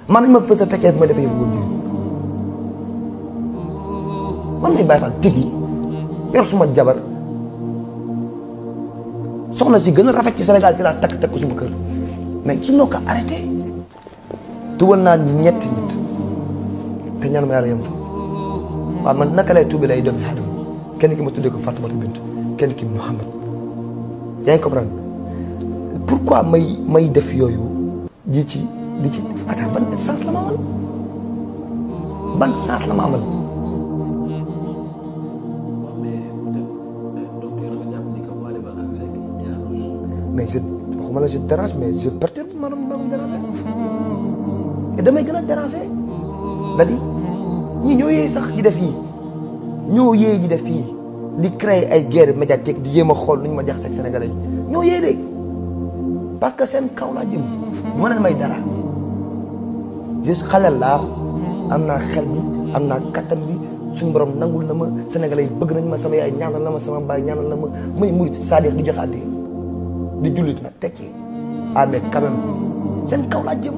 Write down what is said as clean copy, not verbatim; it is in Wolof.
man nañ ma fa sa fekkee fi ma defee yëfu góor jigéen man nañ bàyyi faal tigi yor suma jabar soxna si gën a rafet ci Sénégal ci laa takk ko suma kër mais ki noo ko arrêté tubal naa ñetti nit te ñaan ma yàlla yem fa waaw man naka lay tuubi lay doomi aadama kenn ki ma tuddee ko Fatoumata Bintou kenn ki Mouhamad yaa ngi comprendre pourquoi may def yooyu di ci attends ban sens la ma amal ban sens la ma amal mais je waxuma la je dérange mais je perturbe ma déranger et damay gën a déranger da-di ñii ñoo yee sax di def yii ñoo yee di def yii di créer ay guerre médiatique di jéem a xool nu ñu ma jax seeg sénégalais yi ñoo yee de parce que seen kaw laa jëm mën na may dara juste xaleel laa am naa xel bi am naa kattan bi suñu borom nangul na ma sénégalais yi bëgg nañ ma sama yaay ñaanal na ma sama baay ñaanal na ma may murit c'est-à-dire di joxe àddee di jullit nag tekki ah mais quand même seen kaw laa jëm